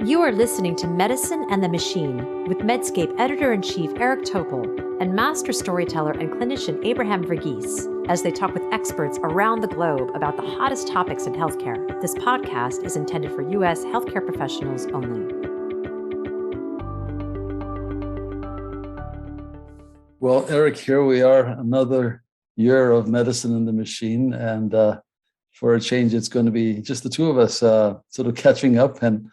You are listening to Medicine and the Machine with Medscape Editor-in-Chief Eric Topol and Master Storyteller and Clinician Abraham Verghese as they talk with experts around the globe about the hottest topics in healthcare. This podcast is intended for U.S. healthcare professionals only. Well, Eric, here we are, another year of Medicine and the Machine. And for a change, it's going to be just the two of us sort of catching up and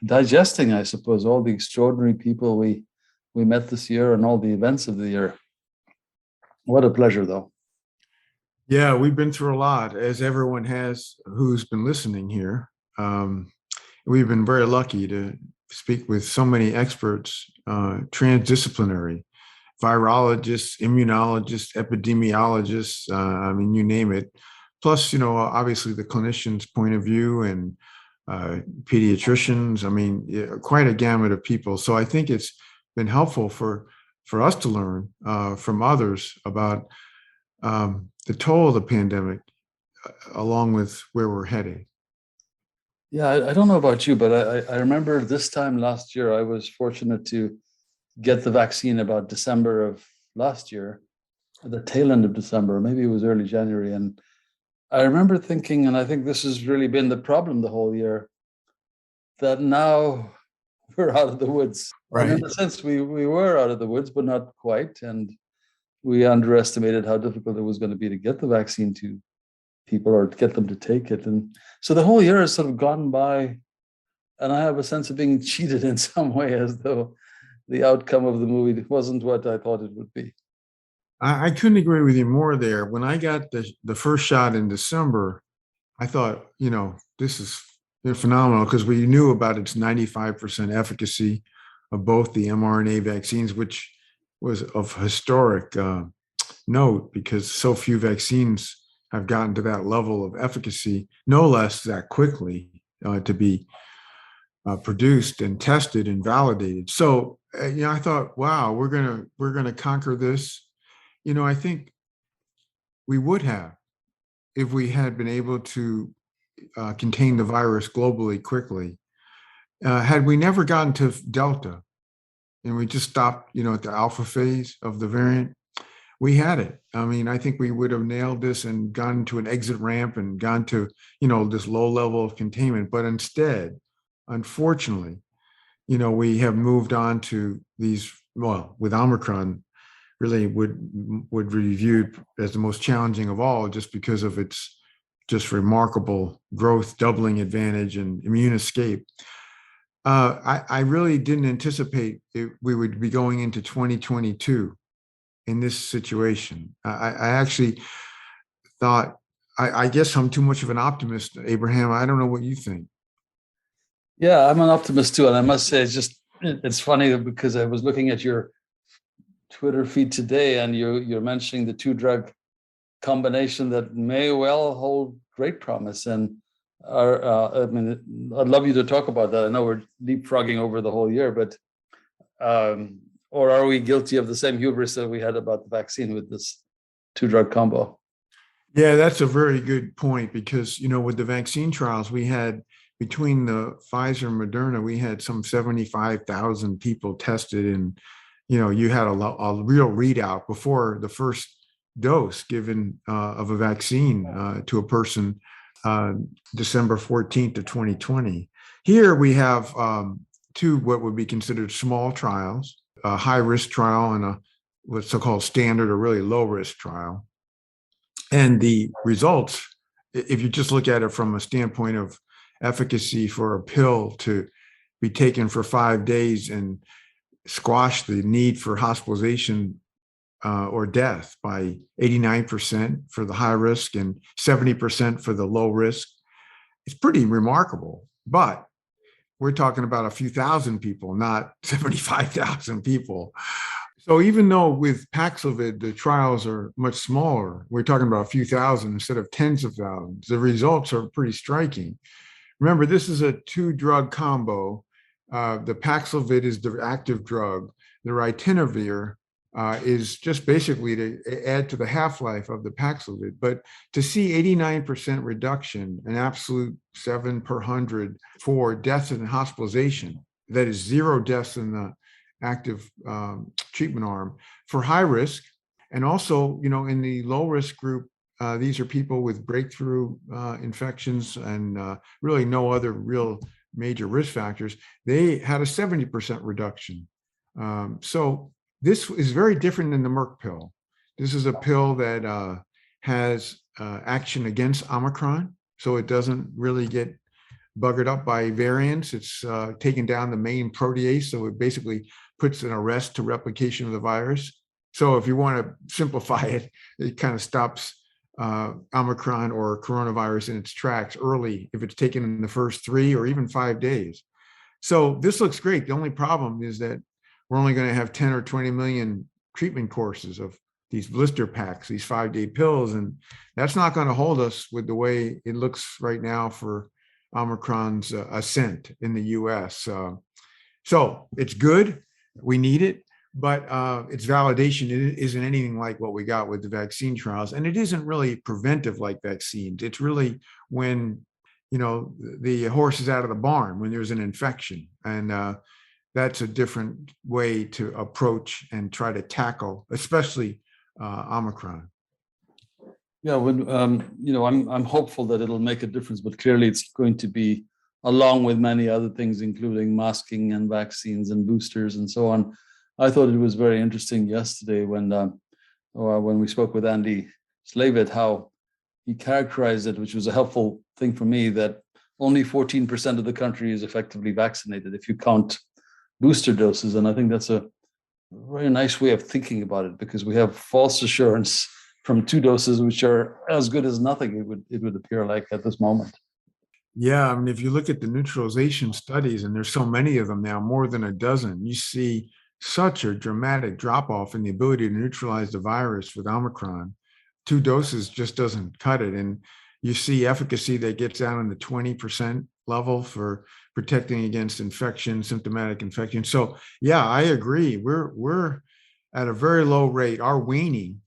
digesting, I suppose, all the extraordinary people we met this year and all the events of the year. What a pleasure, though. Yeah, we've been through a lot, as everyone has who's been listening here. We've been very lucky to speak with so many experts, transdisciplinary, virologists, immunologists, epidemiologists, I mean, you name it. Plus, obviously the clinician's point of view and pediatricians, I mean, quite a gamut of people. So I think it's been helpful for us to learn from others about the toll of the pandemic, along with where we're heading. Yeah, I don't know about you, but I remember this time last year, I was fortunate to get the vaccine about December of last year, at the tail end of December, maybe it was early January. And I remember thinking, and I think this has really been the problem the whole year, that now we're out of the woods. Right. And in a sense, we were out of the woods, but not quite. And we underestimated how difficult it was going to be to get the vaccine to people or to get them to take it. And so the whole year has sort of gone by, and I have a sense of being cheated in some way, as though the outcome of the movie wasn't what I thought it would be. I couldn't agree with you more there. When I got the first shot in December, I thought, this is phenomenal, because we knew about its 95% efficacy of both the mRNA vaccines, which was of historic note because so few vaccines have gotten to that level of efficacy, no less that quickly to be produced and tested and validated. So, I thought, wow, we're gonna conquer this. I think we would have if we had been able to contain the virus globally quickly. Had we never gotten to Delta and we just stopped, at the alpha phase of the variant, we had it. I mean, I think we would have nailed this and gone to an exit ramp and gone to, this low level of containment. But instead, unfortunately, we have moved on to these, with Omicron, really would be viewed as the most challenging of all, just because of its just remarkable growth, doubling advantage and immune escape. I really didn't anticipate we would be going into 2022 in this situation. I actually thought, I guess I'm too much of an optimist, Abraham. I don't know what you think. Yeah, I'm an optimist too. And I must say, it's funny because I was looking at your Twitter feed today, and you're mentioning the two-drug combination that may well hold great promise. And I'd love you to talk about that. I know we're leapfrogging over the whole year, but or are we guilty of the same hubris that we had about the vaccine with this two-drug combo? Yeah, that's a very good point, because with the vaccine trials, we had, between the Pfizer and Moderna, we had some 75,000 people tested, and you had a real readout before the first dose given of a vaccine to a person December 14th of 2020. Here we have two what would be considered small trials, a high-risk trial and a what's so-called standard or really low-risk trial. And the results, if you just look at it from a standpoint of efficacy for a pill to be taken for 5 days and squash the need for hospitalization or death by 89% for the high risk and 70% for the low risk, it's pretty remarkable. But we're talking about a few thousand people, not 75,000 people. So even though with Paxlovid, the trials are much smaller, we're talking about a few thousand instead of tens of thousands, the results are pretty striking. Remember, this is a two-drug combo. The Paxlovid is the active drug. The ritonavir is just basically to add to the half-life of the Paxlovid. But to see 89% reduction, an absolute 7 per 100 for deaths and hospitalization, that is 0 deaths in the active treatment arm for high risk. And also, in the low risk group, these are people with breakthrough infections and really no other real major risk factors. They had a 70% reduction. So this is very different than the Merck pill. This is a pill that has action against Omicron, so it doesn't really get buggered up by variants. It's taken down the main protease, so it basically puts an arrest to replication of the virus. So if you want to simplify it, it kind of stops Omicron or coronavirus in its tracks early if it's taken in the first 3 or even 5 days. So this looks great. The only problem is that we're only going to have 10 or 20 million treatment courses of these blister packs, these 5-day pills, and that's not going to hold us with the way it looks right now for Omicron's ascent in the US. So it's good. We need it. But its validation isn't anything like what we got with the vaccine trials. And it isn't really preventive like vaccines. It's really when, the horse is out of the barn, when there's an infection. And that's a different way to approach and try to tackle, especially Omicron. Yeah, when I'm hopeful that it'll make a difference, but clearly it's going to be along with many other things, including masking and vaccines and boosters and so on. I thought it was very interesting yesterday when we spoke with Andy Slavitt, how he characterized it, which was a helpful thing for me, that only 14% of the country is effectively vaccinated if you count booster doses. And I think that's a very nice way of thinking about it, because we have false assurance from 2 doses, which are as good as nothing, it would appear like at this moment. Yeah, I mean, if you look at the neutralization studies, and there's so many of them now, more than a dozen, you see such a dramatic drop off in the ability to neutralize the virus with Omicron. 2 doses just doesn't cut it. And you see efficacy that gets down in the 20% level for protecting against infection, symptomatic infection. So yeah, I agree. We're at a very low rate. Our waning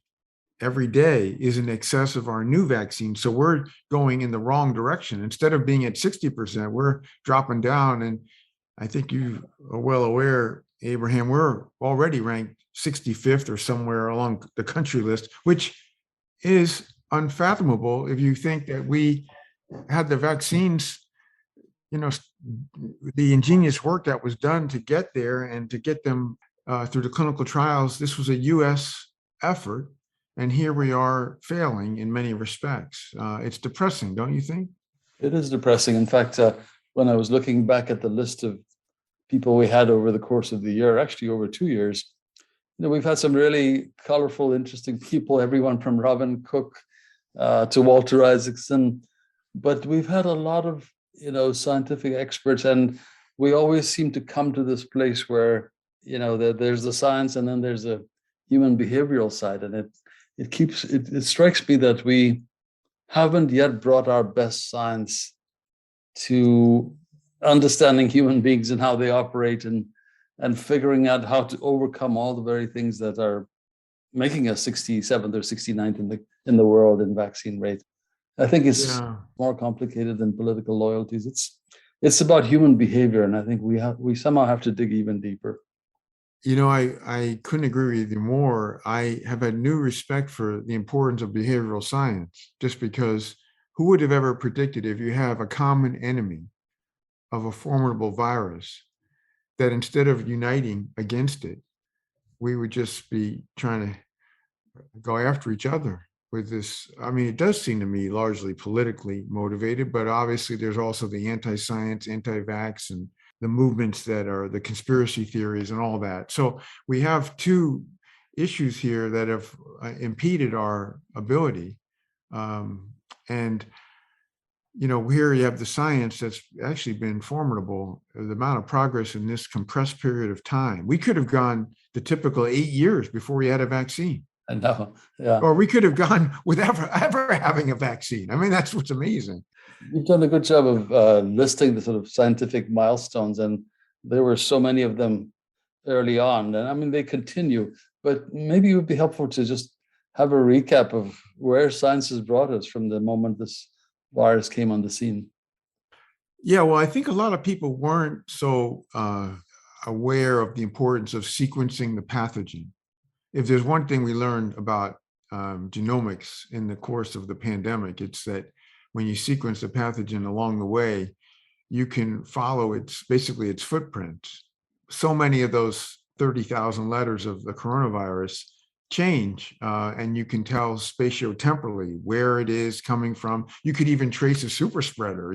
every day is in excess of our new vaccine. So we're going in the wrong direction. Instead of being at 60%, we're dropping down. And I think you are well aware, Abraham, we're already ranked 65th or somewhere along the country list, which is unfathomable if you think that we had the vaccines, the ingenious work that was done to get there and to get them through the clinical trials. This was a US effort, and here we are failing in many respects. It's depressing, don't you think? It is depressing. In fact, when I was looking back at the list of people we had over the course of the year, actually over 2 years, we've had some really colorful, interesting people, everyone from Robin Cook to Walter Isaacson, but we've had a lot of, scientific experts, and we always seem to come to this place where, there's the science and then there's a human behavioral side, and it strikes me that we haven't yet brought our best science to understanding human beings and how they operate, and figuring out how to overcome all the very things that are making us 67th or 69th in the world in vaccine rate. I think it's more complicated than political loyalties. It's about human behavior, and I think we somehow have to dig even deeper. I couldn't agree with you more. I have had new respect for the importance of behavioral science, just because who would have ever predicted, if you have a common enemy of a formidable virus, that instead of uniting against it, we would just be trying to go after each other with this. I mean, it does seem to me largely politically motivated, but obviously there's also the anti-science, anti-vax, and the movements that are the conspiracy theories and all that. So we have 2 issues here that have impeded our ability. And here you have the science that's actually been formidable, the amount of progress in this compressed period of time. We could have gone the typical 8 years before we had a vaccine. I know, yeah. Or we could have gone without ever having a vaccine. I mean, that's what's amazing. You've done a good job of listing the sort of scientific milestones, and there were so many of them early on. And I mean, they continue. But maybe it would be helpful to just have a recap of where science has brought us from the moment this virus came on the scene. Yeah, well, I think a lot of people weren't so aware of the importance of sequencing the pathogen. If there's one thing we learned about genomics in the course of the pandemic, it's that when you sequence the pathogen along the way, you can follow basically its footprints. So many of those 30,000 letters of the coronavirus change, and you can tell spatiotemporally where it is coming from. You could even trace a super spreader,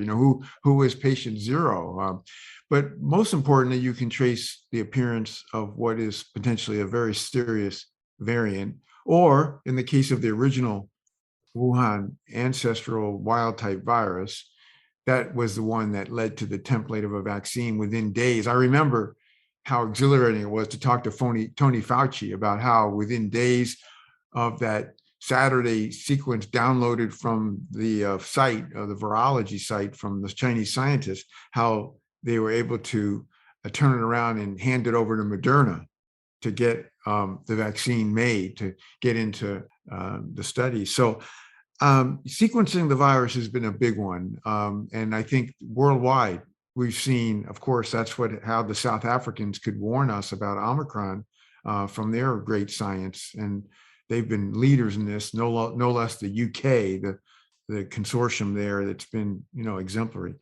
who is patient zero. But most importantly, you can trace the appearance of what is potentially a very serious variant, or in the case of the original Wuhan ancestral wild type virus, that was the one that led to the template of a vaccine within days. I remember how exhilarating it was to talk to Tony Fauci about how within days of that Saturday sequence downloaded from the site, the virology site from the Chinese scientists, how they were able to turn it around and hand it over to Moderna to get the vaccine made, to get into the study. So sequencing the virus has been a big one. And I think worldwide, we've seen, of course, that's how the South Africans could warn us about Omicron from their great science. And they've been leaders in this, no less the UK, the consortium there that's been, exemplary.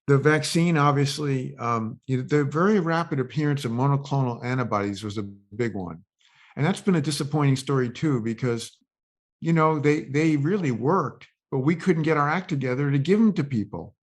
The vaccine, obviously, the very rapid appearance of monoclonal antibodies was a big one. And that's been a disappointing story too, because, they really worked, but we couldn't get our act together to give them to people.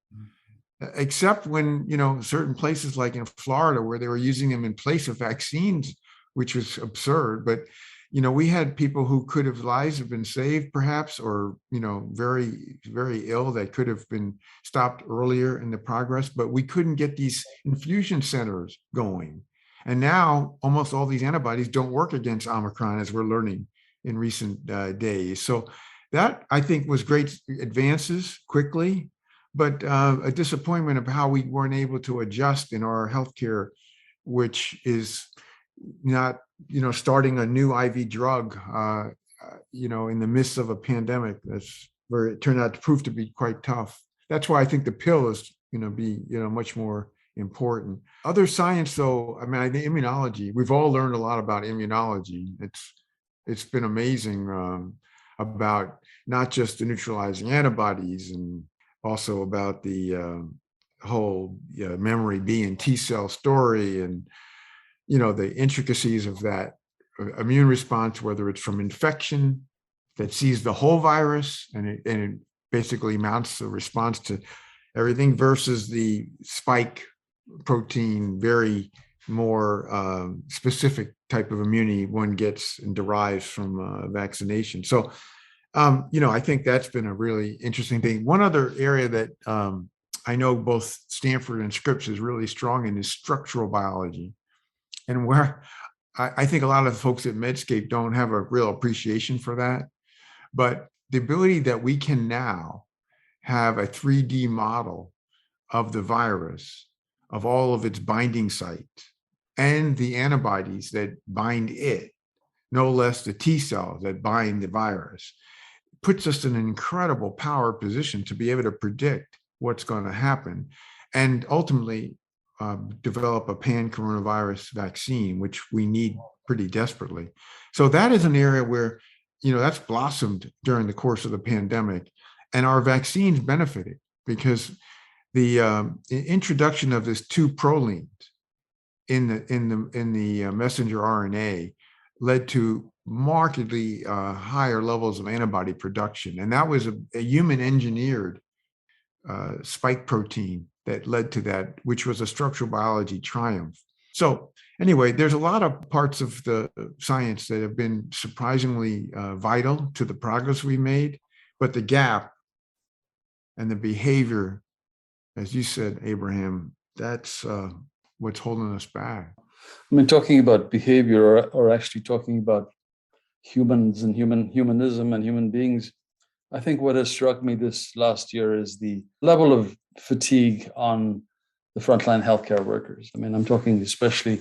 Except when, certain places like in Florida where they were using them in place of vaccines, which was absurd. But, we had people who lives have been saved perhaps, or, very, very ill that could have been stopped earlier in the progress, but we couldn't get these infusion centers going. And now almost all these antibodies don't work against Omicron, as we're learning in recent days. So that, I think, was great advances quickly, but a disappointment of how we weren't able to adjust in our healthcare, which is not, starting a new IV drug, in the midst of a pandemic. That's where it turned out to prove to be quite tough. That's why I think the pill is, be, much more important. Other science, though, the immunology, we've all learned a lot about immunology. It's been amazing about not just the neutralizing antibodies, and also about the whole memory B and T cell story, and the intricacies of that immune response, whether it's from infection that sees the whole virus and it basically mounts a response to everything, versus the spike protein, very more specific type of immunity one gets and derives from vaccination. So I think that's been a really interesting thing. One other area that I know both Stanford and Scripps is really strong in is structural biology. And where I think a lot of the folks at Medscape don't have a real appreciation for that. But the ability that we can now have a 3D model of the virus, of all of its binding sites, and the antibodies that bind it, no less the T cells that bind the virus, puts us in an incredible power position to be able to predict what's going to happen, and ultimately develop a pan-coronavirus vaccine, which we need pretty desperately. So that is an area where, that's blossomed during the course of the pandemic, and our vaccines benefited because the introduction of this 2 prolines in the messenger RNA led to markedly higher levels of antibody production, and that was a human engineered spike protein that led to that, which was a structural biology triumph. So anyway, there's a lot of parts of the science that have been surprisingly vital to the progress we made, but the gap and the behavior, as you said, Abraham, that's what's holding us back. Talking about behavior, or actually talking about humans and humanism and human beings, I think what has struck me this last year is the level of fatigue on the frontline healthcare workers. I'm talking especially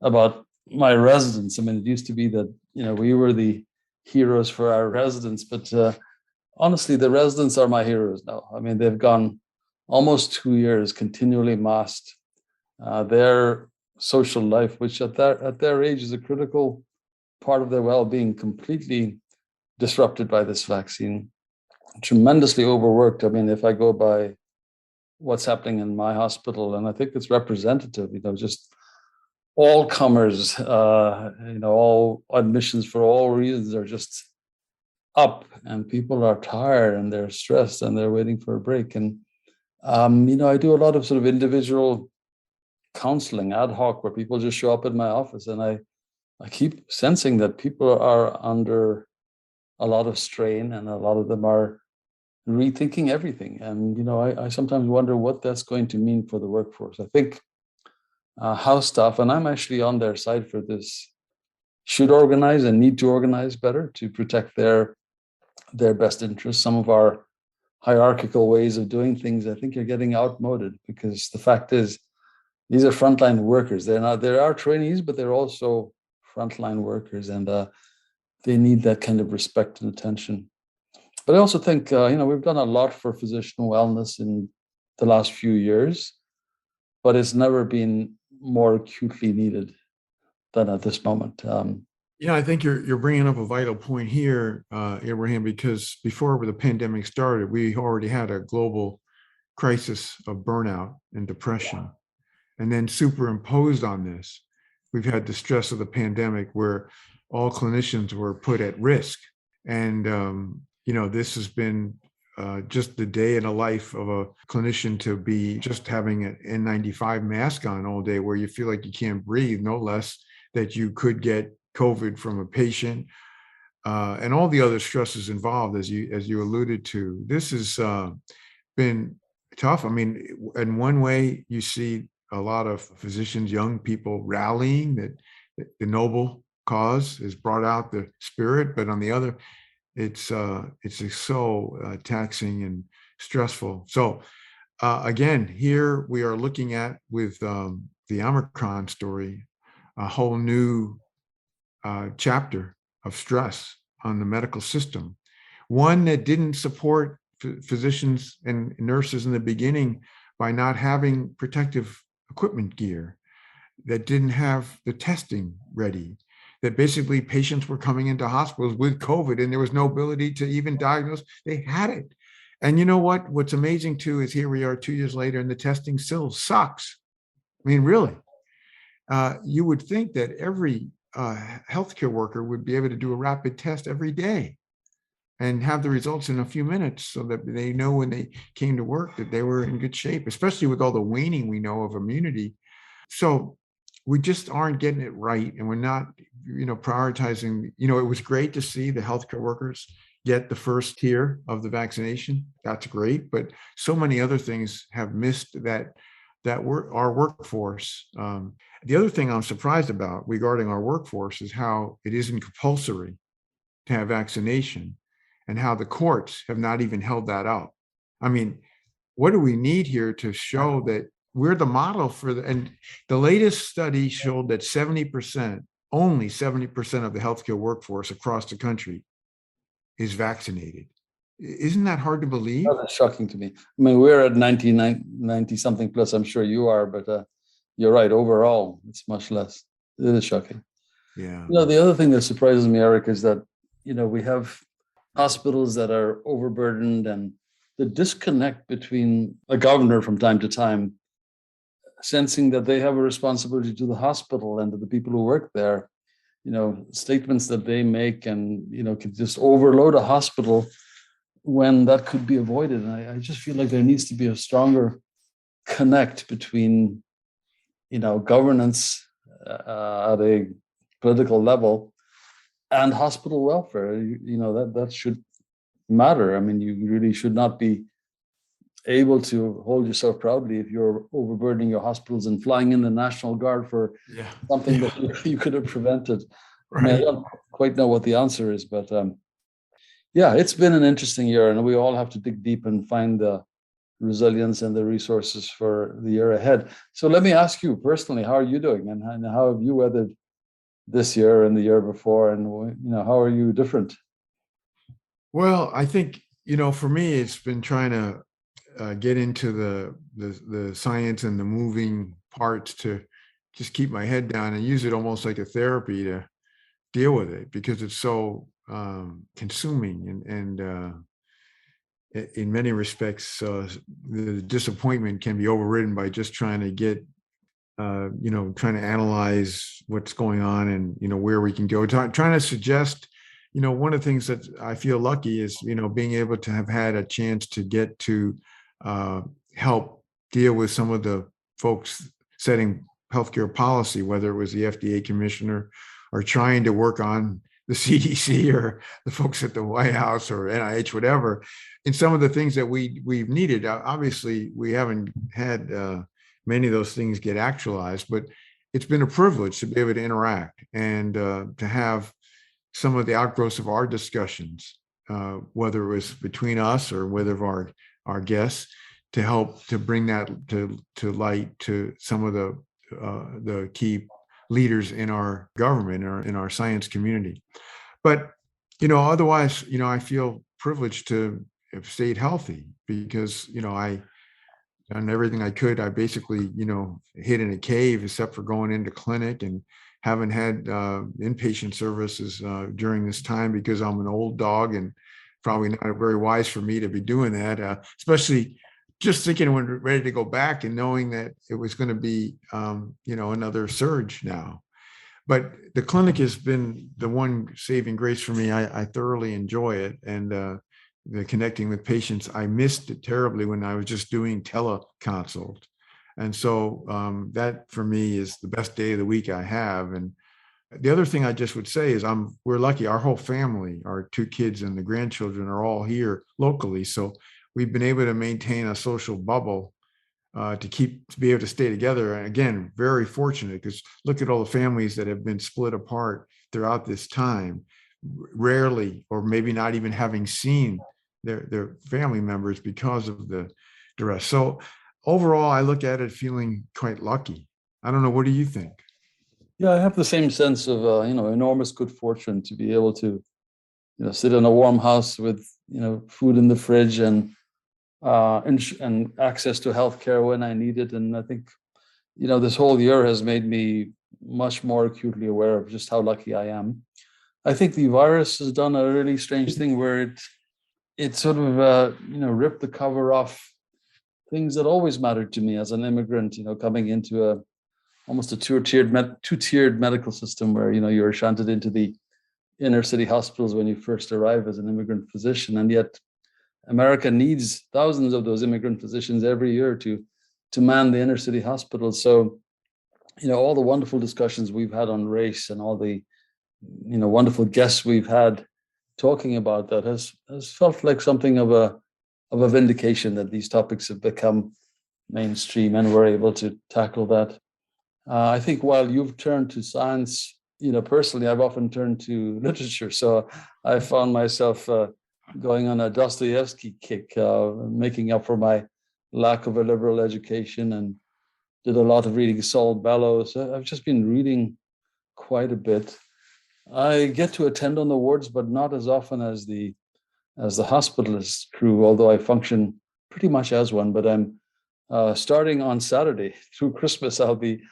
about my residents. I mean, it used to be that, we were the heroes for our residents, but honestly, the residents are my heroes now. I mean, they've gone almost 2 years continually masked. Their social life, which at their age is a critical part of their well-being, completely disrupted by this vaccine. Tremendously overworked. I mean, if I go by what's happening in my hospital, and I think it's representative, just all comers, all admissions for all reasons are just up, and people are tired and they're stressed and they're waiting for a break. And, I do a lot of sort of individual counseling ad hoc where people just show up at my office, and I keep sensing that people are under a lot of strain, and a lot of them are rethinking everything. And, I sometimes wonder what that's going to mean for the workforce. I think house staff, and I'm actually on their side for this, should organize and need to organize better to protect their best interests. Some of our hierarchical ways of doing things, I think, are getting outmoded, because the fact is, these are frontline workers. There are trainees, but they're also frontline workers, and they need that kind of respect and attention. But I also think, we've done a lot for physician wellness in the last few years, but it's never been more acutely needed than at this moment. I think you're bringing up a vital point here, Abraham, because before the pandemic started, we already had a global crisis of burnout and depression. And then superimposed on this, we've had the stress of the pandemic where all clinicians were put at risk. And, this has been just the day in a life of a clinician, to be just having an N95 mask on all day, where you feel like you can't breathe, no less that you could get COVID from a patient, and all the other stresses involved, as you alluded to. This has been tough. I mean, in one way, you see a lot of physicians, young people rallying, that the noble cause has brought out the spirit, but on the other, it's so taxing and stressful. So again, here we are looking at, with the Omicron story, a whole new chapter of stress on the medical system, one that didn't support physicians and nurses in the beginning by not having protective equipment gear, that didn't have the testing ready, that basically patients were coming into hospitals with COVID and there was no ability to even diagnose they had it. And you know what? What's amazing too is here we are 2 years later and the testing still sucks. I mean, really, you would think that every healthcare worker would be able to do a rapid test every day and have the results in a few minutes, so that they know when they came to work that they were in good shape, especially with all the waning we know of immunity. So we just aren't getting it right, and we're not, prioritizing. It was great to see the healthcare workers get the first tier of the vaccination. That's great, but so many other things have missed our workforce. The other thing I'm surprised about regarding our workforce is how it isn't compulsory to have vaccination, and how the courts have not even held that up. I mean, what do we need here to show that we're the model and the latest study showed that only 70% of the healthcare workforce across the country is vaccinated. Isn't that hard to believe? That's shocking to me. I mean, we're at 90 something plus. I'm sure you are, but you're right. Overall, it's much less. It is shocking. Yeah. The other thing that surprises me, Eric, is that, we have hospitals that are overburdened, and the disconnect between a governor from time to time sensing that they have a responsibility to the hospital and to the people who work there, statements that they make, and, could just overload a hospital when that could be avoided. And I just feel like there needs to be a stronger connect between, governance at a political level and hospital welfare. That should matter. I mean, you really should not be able to hold yourself proudly if you're overburdening your hospitals and flying in the National Guard for something that you could have prevented. Right. I mean, I don't quite know what the answer is, but it's been an interesting year, and we all have to dig deep and find the resilience and the resources for the year ahead. So let me ask you personally, how are you doing, and how have you weathered this year and the year before, and how are you different? Well, I think, for me, it's been trying to get into the science and the moving parts to just keep my head down and use it almost like a therapy to deal with it, because it's so consuming, and in many respects, the disappointment can be overridden by just trying to get, trying to analyze what's going on, and, where we can go. Trying to suggest, one of the things that I feel lucky is, being able to have had a chance to get to help deal with some of the folks setting healthcare policy, whether it was the FDA commissioner or trying to work on the CDC or the folks at the White House or NIH, whatever, in some of the things that we've needed. Obviously, we haven't had many of those things get actualized, but it's been a privilege to be able to interact and to have some of the outgrowths of our discussions, whether it was between us or whether our guests, to help to bring that to light to some of the key leaders in our government or in our science community. But, otherwise, I feel privileged to have stayed healthy because, I done everything I could. I basically, hid in a cave except for going into clinic, and haven't had inpatient services during this time because I'm an old dog, and probably not very wise for me to be doing that, especially just thinking when we're ready to go back and knowing that it was going to be, another surge now. But the clinic has been the one saving grace for me. I thoroughly enjoy it. And the connecting with patients, I missed it terribly when I was just doing teleconsult. And so that for me is the best day of the week I have. And the other thing I just would say is we're lucky. Our whole family, our 2 kids and the grandchildren, are all here locally. So we've been able to maintain a social bubble to be able to stay together. And again, very fortunate, because look at all the families that have been split apart throughout this time, rarely, or maybe not even having seen their family members because of the duress. So overall, I look at it feeling quite lucky. I don't know. What do you think? Yeah, I have the same sense of enormous good fortune to be able to sit in a warm house with food in the fridge and access to healthcare when I need it. And I think this whole year has made me much more acutely aware of just how lucky I am. I think the virus has done a really strange thing where it sort of ripped the cover off things that always mattered to me as an immigrant, coming into almost a two-tiered medical system where you're shunted into the inner city hospitals when you first arrive as an immigrant physician, and yet America needs thousands of those immigrant physicians every year to man the inner city hospitals. So all the wonderful discussions we've had on race and all the wonderful guests we've had talking about that has felt like something of a vindication that these topics have become mainstream and we're able to tackle that. I think while you've turned to science, personally, I've often turned to literature. So I found myself going on a Dostoevsky kick, making up for my lack of a liberal education, and did a lot of reading Saul Bellows. I've just been reading quite a bit. I get to attend on the wards, but not as often as the hospitalist crew, although I function pretty much as one. But I'm starting on Saturday through Christmas, I'll be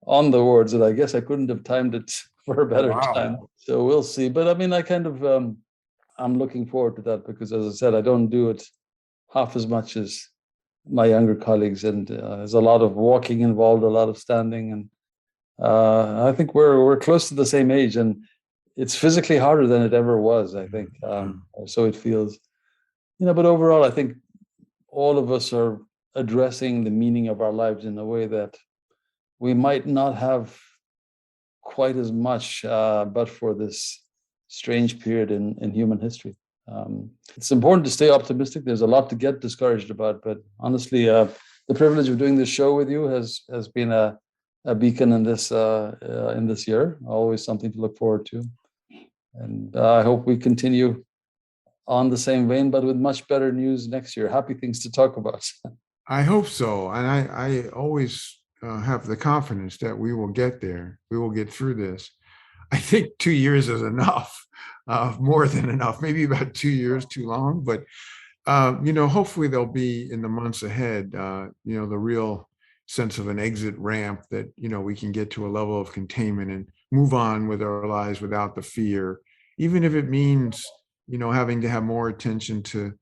on the wards, and I guess I couldn't have timed it for a better time. So we'll see. But I mean, I kind of, I'm looking forward to that because, as I said, I don't do it half as much as my younger colleagues, and there's a lot of walking involved, a lot of standing, and I think we're close to the same age, and it's physically harder than it ever was, I think. So it feels, but overall, I think all of us are addressing the meaning of our lives in a way that we might not have quite as much, but for this strange period in human history. It's important to stay optimistic. There's a lot to get discouraged about, but honestly, the privilege of doing this show with you has been a beacon in this year. Always something to look forward to, and I hope we continue on the same vein, but with much better news next year. Happy things to talk about. I hope so, and I always have the confidence that we will get there. We will get through this. I think 2 years is enough, more than enough, maybe about 2 years too long, but hopefully there'll be in the months ahead, the real sense of an exit ramp that, we can get to a level of containment and move on with our lives without the fear, even if it means, having to have more attention to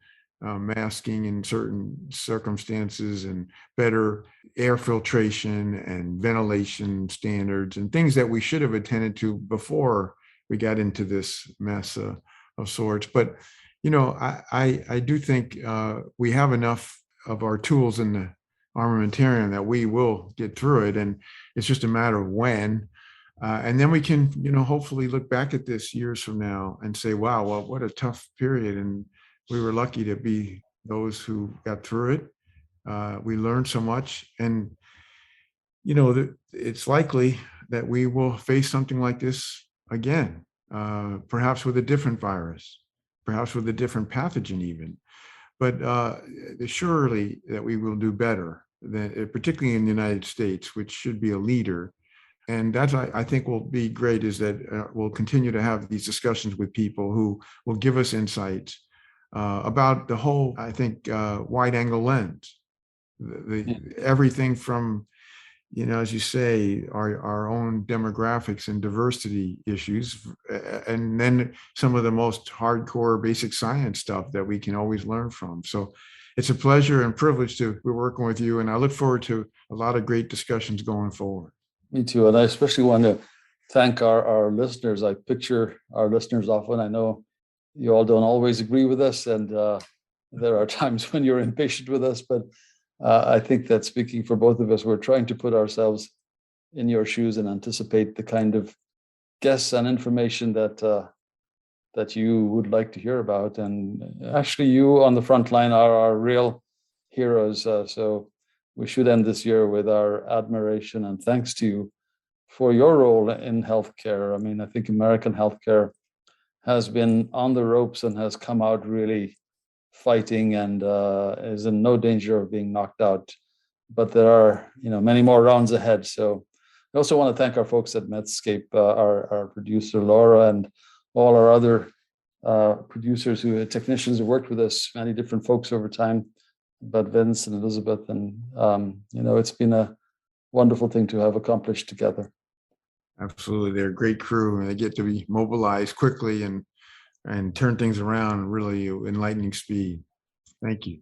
masking in certain circumstances and better air filtration and ventilation standards and things that we should have attended to before we got into this mess of sorts. But I do think we have enough of our tools in the armamentarium that we will get through it, and it's just a matter of when. And then we can, hopefully look back at this years from now and say, wow, well, what a tough period. And we were lucky to be those who got through it. We learned so much. And, it's likely that we will face something like this again, perhaps with a different virus, perhaps with a different pathogen even. But surely that we will do better, particularly in the United States, which should be a leader. And that's, I think, will be great, is that we'll continue to have these discussions with people who will give us insights about the whole, I think, wide angle lens, everything from, as you say, our own demographics and diversity issues, and then some of the most hardcore basic science stuff that we can always learn from. So it's a pleasure and privilege to be working with you, and I look forward to a lot of great discussions going forward. Me too. And I especially want to thank our listeners. I picture our listeners often. I know you all don't always agree with us, and there are times when you're impatient with us, but I think that speaking for both of us, we're trying to put ourselves in your shoes and anticipate the kind of guests and information that you would like to hear about. And actually, you on the front line are our real heroes. So we should end this year with our admiration and thanks to you for your role in healthcare. I mean, I think American healthcare has been on the ropes and has come out really fighting and is in no danger of being knocked out. But there are, many more rounds ahead. So I also want to thank our folks at Medscape, our producer Laura, and all our other producers technicians who worked with us, many different folks over time, but Vince and Elizabeth, and it's been a wonderful thing to have accomplished together. Absolutely, they're a great crew, and they get to be mobilized quickly and turn things around really in lightning speed. Thank you.